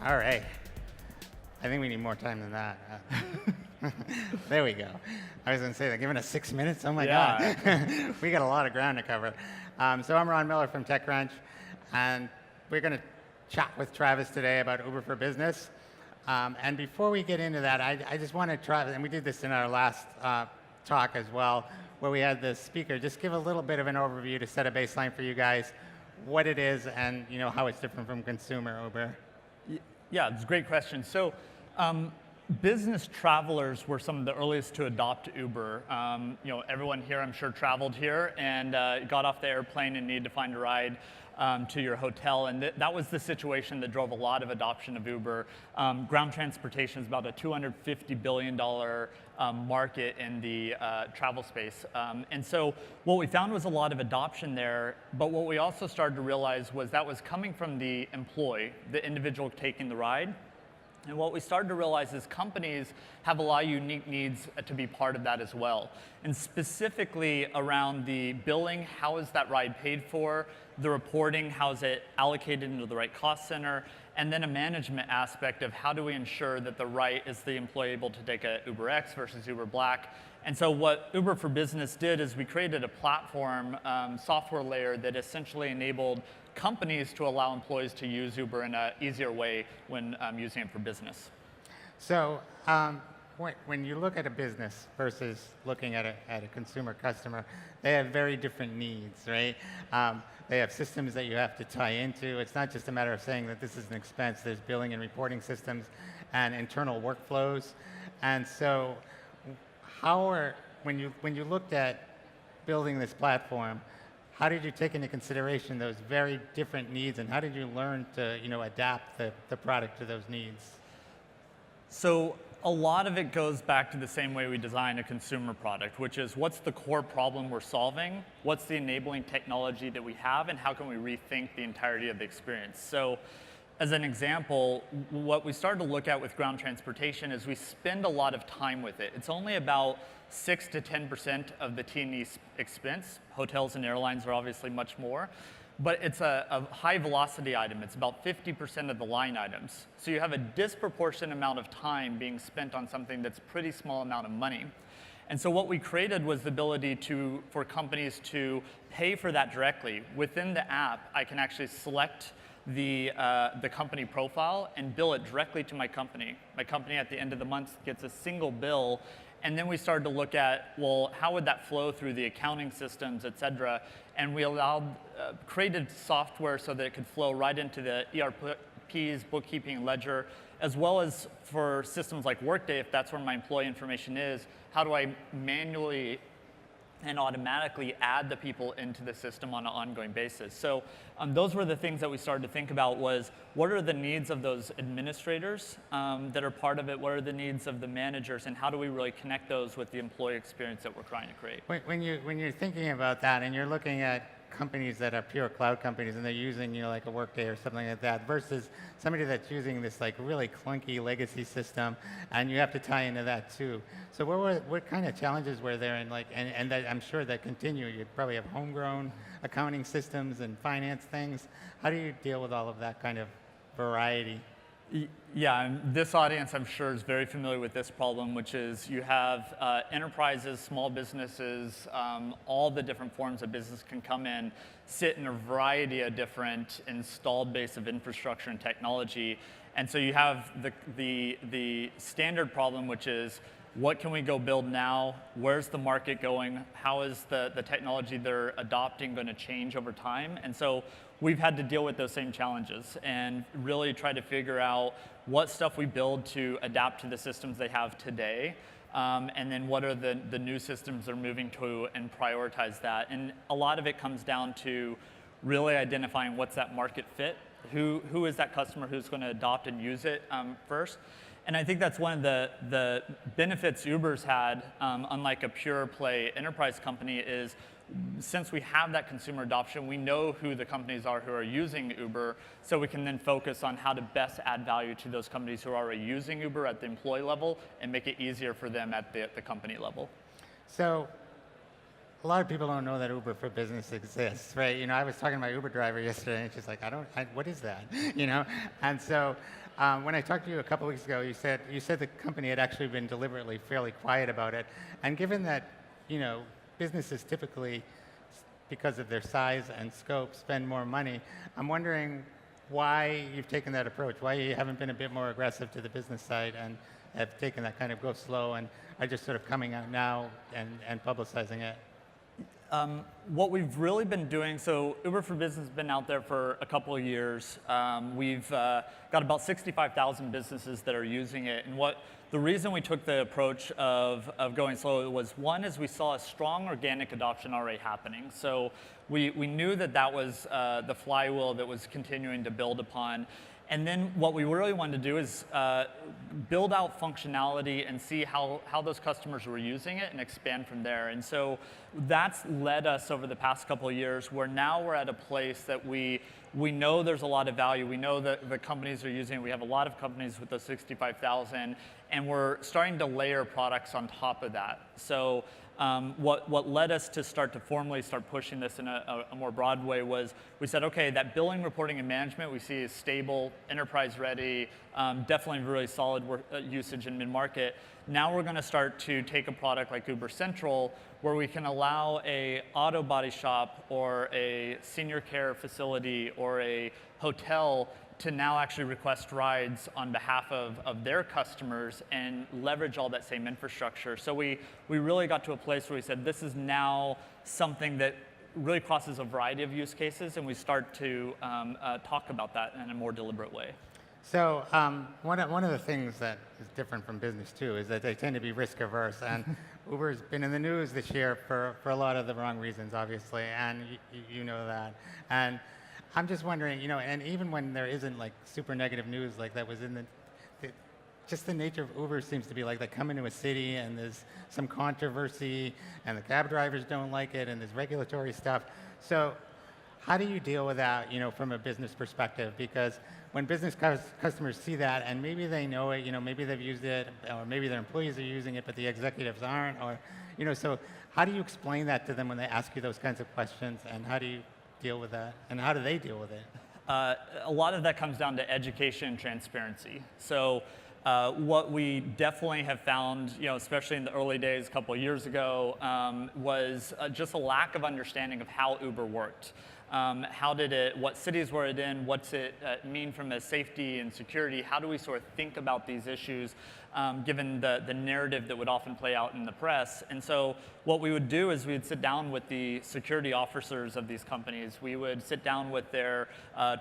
All right. I think we need more time than that. There we go. I was going to say that, given us 6 minutes, oh my Yeah. God. We got a lot of ground to cover. So I'm Ron Miller from TechCrunch, and we're going to chat with Travis today about Uber for Business. And before we get into that, I just want to try, and we did this in our last talk as well, where we had the speaker just give a little bit of an overview to set a baseline for you guys, what it is, and how it's different from consumer Uber. Yeah, it's a great question. So business travelers were some of the earliest to adopt Uber. Everyone here, I'm sure, traveled here and got off the airplane and needed to find a ride to your hotel. And that was the situation that drove a lot of adoption of Uber. Ground transportation is about a $250 billion market in the travel space. And so what we found was a lot of adoption there, but what we also started to realize was that was coming from the employee, the individual taking the ride. And what we started to realize is companies have a lot of unique needs to be part of that as well. And specifically around the billing, how is that ride paid for? The reporting, how is it allocated into the right cost center? And then a management aspect of how do we ensure that the right is the employee able to take a Uber X versus Uber Black. And so what Uber for Business did is we created a platform software layer that essentially enabled companies to allow employees to use Uber in an easier way when using it for business. So when you look at a business versus looking at a consumer customer, they have very different needs, right? They have systems that you have to tie into. It's not just a matter of saying that this is an expense. There's billing and reporting systems and internal workflows. And so when you looked at building this platform, how did you take into consideration those very different needs, and how did you learn to adapt the product to those needs? So a lot of it goes back to the same way we design a consumer product, which is what's the core problem we're solving, what's the enabling technology that we have, and how can we rethink the entirety of the experience. So as an example, what we started to look at with ground transportation is we spend a lot of time with it. It's only about 6 to 10% of the T&E expense. Hotels and airlines are obviously much more. But it's a high velocity item. It's about 50% of the line items. So you have a disproportionate amount of time being spent on something that's a pretty small amount of money. And so what we created was the ability for companies to pay for that directly. Within the app, I can actually select the company profile and bill it directly to my company. My company at the end of the month gets a single bill. And then we started to look at, well, how would that flow through the accounting systems, et cetera? And we created software so that it could flow right into the ERPs, bookkeeping, and ledger, as well as for systems like Workday, if that's where my employee information is, how do I manually and automatically add the people into the system on an ongoing basis. So those were the things that we started to think about was, what are the needs of those administrators that are part of it? What are the needs of the managers? And how do we really connect those with the employee experience that we're trying to create? When you're thinking about that and you're looking at companies that are pure cloud companies and they're using like a Workday or something like that versus somebody that's using this like really clunky legacy system, and you have to tie into that too. So what kind of challenges were there, and that I'm sure that continue? You probably have homegrown accounting systems and finance things. How do you deal with all of that kind of variety? Yeah, and this audience, I'm sure, is very familiar with this problem, which is you have enterprises, small businesses, all the different forms of business can come in, sit in a variety of different installed base of infrastructure and technology. And so you have the standard problem, which is, what can we go build now? Where's the market going? How is the technology they're adopting going to change over time? And so we've had to deal with those same challenges and really try to figure out what stuff we build to adapt to the systems they have today, and then what are the new systems they're moving to, and prioritize that. And a lot of it comes down to really identifying what's that market fit, who is that customer who's going to adopt and use it first. And I think that's one of the benefits Uber's had, unlike a pure play enterprise company, is since we have that consumer adoption, we know who the companies are who are using Uber, so we can then focus on how to best add value to those companies who are already using Uber at the employee level and make it easier for them at the company level. So a lot of people don't know that Uber for Business exists, right? I was talking to my Uber driver yesterday, and she's like, what is that? And so when I talked to you a couple weeks ago, you said the company had actually been deliberately fairly quiet about it. And given that, businesses typically, because of their size and scope, spend more money, I'm wondering why you've taken that approach, why you haven't been a bit more aggressive to the business side and have taken that kind of go slow and are just sort of coming out now and publicizing it. What we've really been doing, so Uber for Business has been out there for a couple of years. We've got about 65,000 businesses that are using it. And the reason we took the approach of going slow was, one, is we saw a strong organic adoption already happening. So we knew that was the flywheel that was continuing to build upon. And then what we really wanted to do is build out functionality and see how those customers were using it and expand from there. And so that's led us over the past couple of years where now we're at a place that we know there's a lot of value. We know that the companies are using it. We have a lot of companies with those 65,000, and we're starting to layer products on top of that. So what led us to start pushing this in a more broad way was we said, okay, that billing, reporting, and management we see is stable, enterprise ready, definitely really solid usage in mid-market. Now we're going to start to take a product like Uber Central where we can allow a auto body shop or a senior care facility or a hotel to now actually request rides on behalf of their customers and leverage all that same infrastructure. So we really got to a place where we said, this is now something that really crosses a variety of use cases, and we start to talk about that in a more deliberate way. So one of the things that is different from business too is that they tend to be risk averse, and Uber's been in the news this year for a lot of the wrong reasons, obviously, and you know that. And I'm just wondering, and even when there isn't like super negative news like that was in just the nature of Uber seems to be like they come into a city and there's some controversy and the cab drivers don't like it and there's regulatory stuff. So how do you deal with that, from a business perspective? Because when business customers see that and maybe they know it, maybe they've used it or maybe their employees are using it but the executives aren't, or, so how do you explain that to them when they ask you those kinds of questions, and how do you deal with that, and how do they deal with it? A lot of that comes down to education and transparency. So what we definitely have found, especially in the early days, a couple of years ago, was just a lack of understanding of how Uber worked. What cities were it in, what's it mean from a safety and security, how do we sort of think about these issues given the narrative that would often play out in the press. And so what we would do is we would sit down with the security officers of these companies. We would sit down with their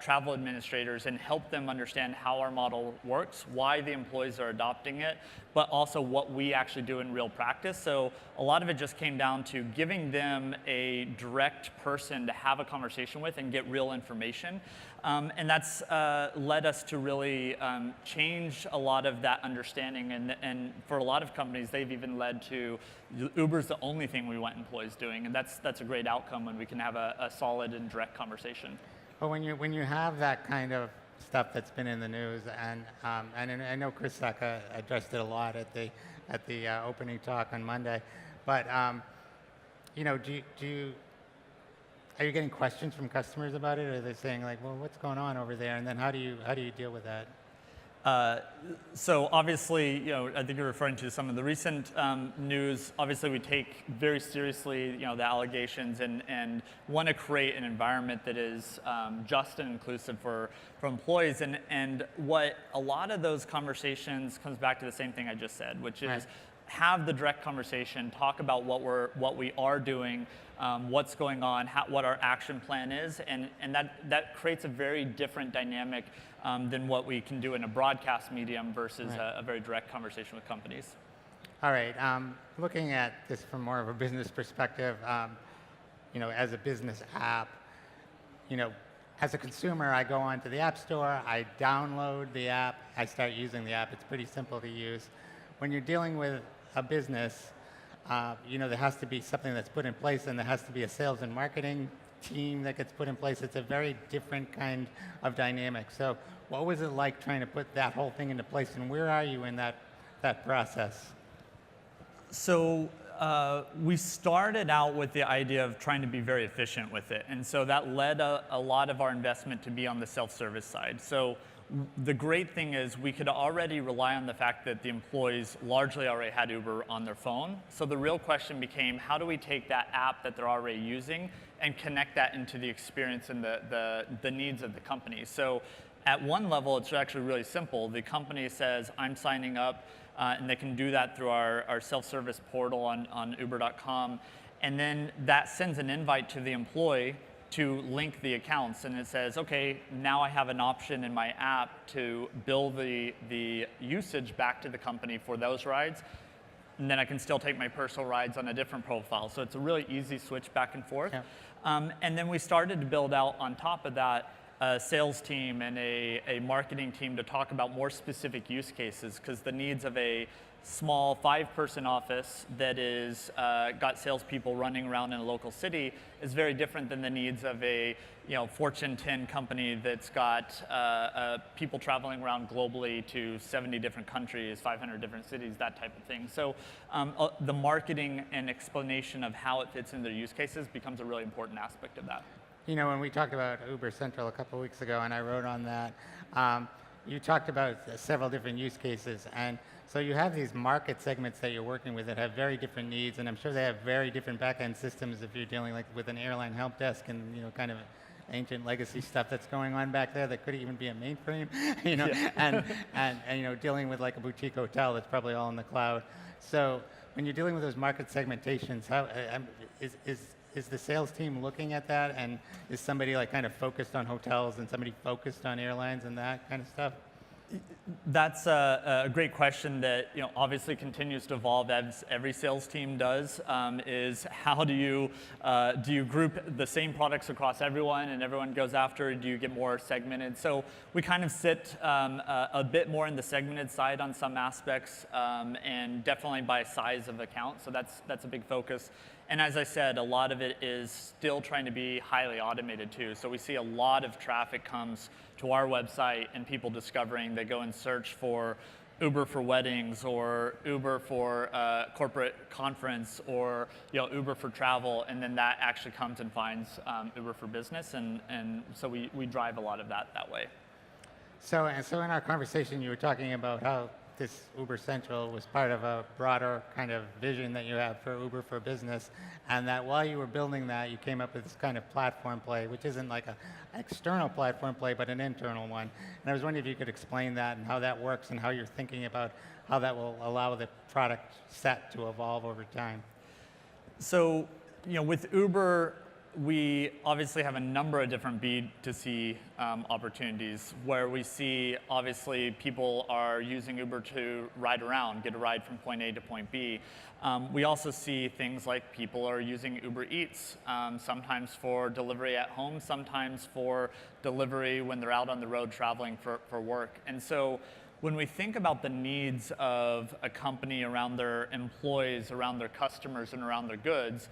travel administrators and help them understand how our model works, why the employees are adopting it, but also what we actually do in real practice. So a lot of it just came down to giving them a direct person to have a conversation with and get real information. And that's led us to really change a lot of that understanding. And for a lot of companies, they've even led to Uber's the only thing we want employees doing. And that's a great outcome when we can have a solid and direct conversation. But when you have that kind of stuff that's been in the news, and I know Chris Sacca addressed it a lot at the opening talk on Monday, but are you getting questions from customers about it? Or are they saying like, well, what's going on over there? And then how do you deal with that? So obviously, I think you're referring to some of the recent news. Obviously, we take very seriously, the allegations and want to create an environment that is just and inclusive for employees. And what a lot of those conversations comes back to the same thing I just said, which is have the direct conversation, talk about what we are doing, what's going on, what our action plan is, and that creates a very different dynamic than what we can do in a broadcast medium versus a very direct conversation with companies. All right, looking at this from more of a business perspective, as a business app, as a consumer, I go onto the App Store, I download the app, I start using the app. It's pretty simple to use. When you're dealing with a business, there has to be something that's put in place, and there has to be a sales and marketing team that gets put in place. It's a very different kind of dynamic. So what was it like trying to put that whole thing into place, and where are you in that process? So we started out with the idea of trying to be very efficient with it. And so that led a lot of our investment to be on the self-service side. So the great thing is we could already rely on the fact that the employees largely already had Uber on their phone. So the real question became, how do we take that app that they're already using and connect that into the experience and the needs of the company? So at one level, it's actually really simple. The company says, I'm signing up, and they can do that through our self-service portal on uber.com. And then that sends an invite to the employee to link the accounts. And it says, okay, now I have an option in my app to bill the usage back to the company for those rides. And then I can still take my personal rides on a different profile. So it's a really easy switch back and forth. Yeah. And then we started to build out on top of that a sales team and a marketing team to talk about more specific use cases, because the needs of a small 5-person office that is got salespeople running around in a local city is very different than the needs of a Fortune 10 company that's got people traveling around globally to 70 different countries, 500 different cities, that type of thing. So the marketing and explanation of how it fits into their use cases becomes a really important aspect of that. When we talked about Uber Central a couple of weeks ago, and I wrote on that, you talked about several different use cases. And so you have these market segments that you're working with that have very different needs, and I'm sure they have very different back-end systems if you're dealing with an airline help desk and kind of ancient legacy stuff that's going on back there that could even be a mainframe, yeah. and dealing with like a boutique hotel that's probably all in the cloud. So when you're dealing with those market segmentations, how is the sales team looking at that, and is somebody like kind of focused on hotels and somebody focused on airlines and that kind of stuff? That's a great question that obviously continues to evolve as every sales team does. Is how do you group the same products across everyone and everyone goes after? Do you get more segmented? So we kind of sit a bit more in the segmented side on some aspects, and definitely by size of account. So that's a big focus. And as I said, a lot of it is still trying to be highly automated too. So we see a lot of traffic comes to our website and people discovering they go and search for Uber for weddings or Uber for corporate conference or Uber for travel, and then that actually comes and finds Uber for business, and so we drive a lot of that way. So in our conversation, you were talking about how this Uber Central was part of a broader kind of vision that you have for Uber for business, and that while you were building that, you came up with this kind of platform play, which isn't like an external platform play, but an internal one. And I was wondering if you could explain that and how that works and how you're thinking about how that will allow the product set to evolve over time. So, with Uber, we obviously have a number of different B2C opportunities where we see obviously people are using Uber to ride around, get a ride from point A to point B. We also see things like people are using Uber Eats, sometimes for delivery at home, sometimes for delivery when they're out on the road traveling for work. And so when we think about the needs of a company around their employees, around their customers, and around their goods,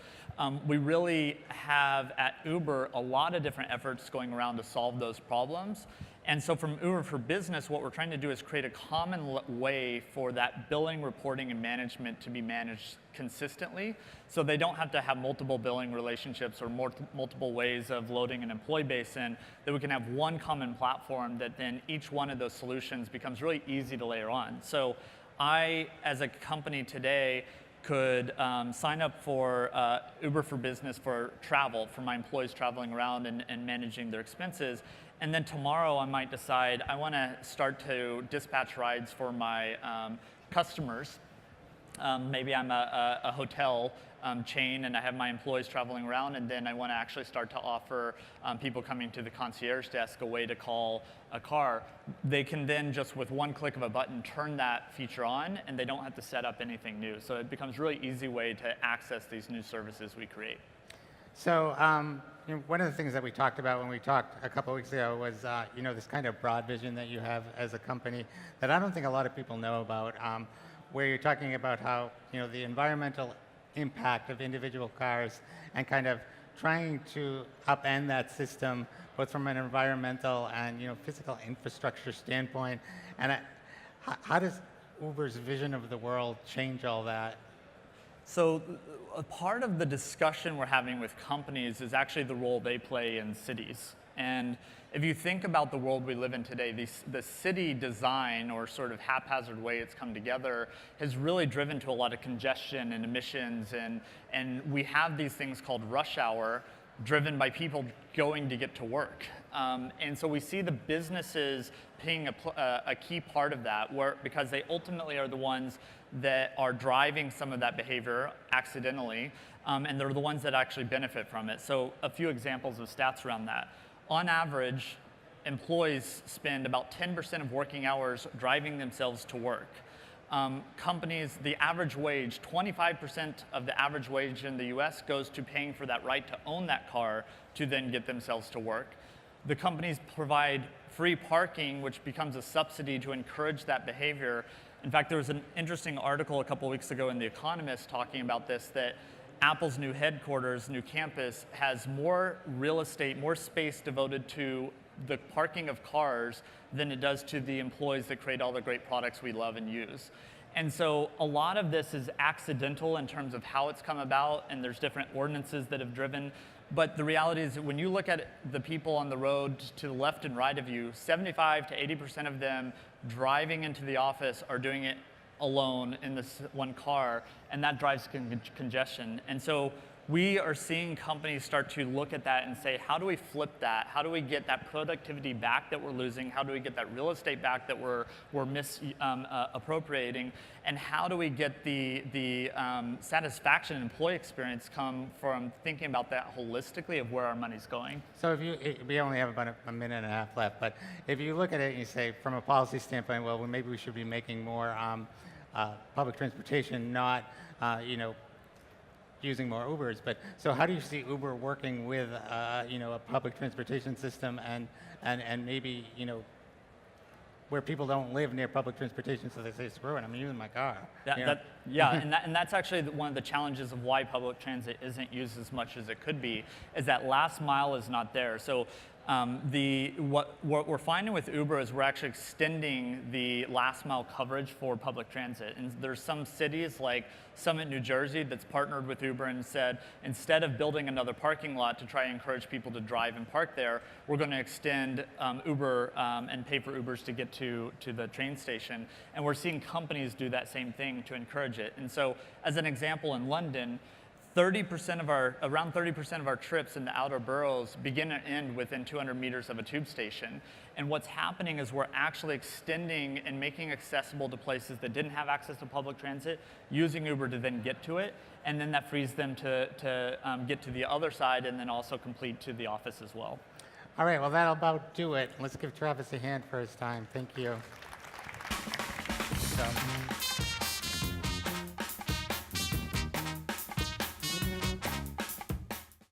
we really have at Uber a lot of different efforts going around to solve those problems. And so from Uber for Business, what we're trying to do is create a common way for that billing, reporting, and management to be managed consistently. So they don't have to have multiple billing relationships or multiple ways of loading an employee base in, that we can have one common platform that then each one of those solutions becomes really easy to layer on. So I, as a company today, could sign up for Uber for Business for travel, for my employees traveling around and managing their expenses. And then tomorrow I might decide I want to start to dispatch rides for my customers. Maybe I'm a hotel chain and I have my employees traveling around, and then I want to actually start to offer people coming to the concierge desk a way to call a car. They can then just with one click of a button turn that feature on, and they don't have to set up anything new. So it becomes a really easy way to access these new services we create. So one of the things that we talked about when we talked a couple of weeks ago was this kind of broad vision that you have as a company that I don't think a lot of people know about, where you're talking about how the environmental impact of individual cars and kind of trying to upend that system both from an environmental and physical infrastructure standpoint. And how does Uber's vision of the world change all that? So a part of the discussion we're having with companies is actually the role they play in cities. And if you think about the world we live in today, the city design, or sort of haphazard way it's come together, has really driven to a lot of congestion and emissions. And we have these things called rush hour, driven by people going to get to work. And so we see the businesses playing a key part of that, because they ultimately are the ones that are driving some of that behavior accidentally, and they're the ones that actually benefit from it. So a few examples of stats around that. On average, employees spend about 10% of working hours driving themselves to work. Companies, the average wage, 25% of the average wage in the US goes to paying for that right to own that car to then get themselves to work. The companies provide free parking, which becomes a subsidy to encourage that behavior. In fact, there was an interesting article a couple weeks ago in The Economist talking about this, that Apple's new headquarters, new campus, has more real estate, more space devoted to the parking of cars than it does to the employees that create all the great products we love and use. And so a lot of this is accidental in terms of how it's come about, and there's different ordinances that have driven. But the reality is that when you look at the people on the road to the left and right of you, 75 to 80% of them driving into the office are doing it alone in this one car, and that drives congestion. And so we are seeing companies start to look at that and say, how do we flip that? How do we get that productivity back that we're losing? How do we get that real estate back that we're misappropriating? And how do we get the satisfaction and employee experience come from thinking about that holistically of where our money's going? So we only have about a minute and a half left, but if you look at it and you say, from a policy standpoint, well, maybe we should be making more public transportation, not, using more Ubers. But so how do you see Uber working with, a public transportation system and maybe, where people don't live near public transportation, so they say, screw it, I'm using my car. And that's actually one of the challenges of why public transit isn't used as much as it could be, is that last mile is not there. So what we're finding with Uber is we're actually extending the last mile coverage for public transit. And there's some cities like Summit, New Jersey, that's partnered with Uber and said, instead of building another parking lot to try and encourage people to drive and park there, we're going to extend Uber and pay for Ubers to get to the train station. And we're seeing companies do that same thing to encourage it. And so, as an example, in London, around 30% of our trips in the outer boroughs begin and end within 200 meters of a tube station. And what's happening is we're actually extending and making accessible to places that didn't have access to public transit, using Uber to then get to it, and then that frees them to get to the other side and then also complete to the office as well. All right, well, that'll about do it. Let's give Travis a hand for his time. Thank you. So.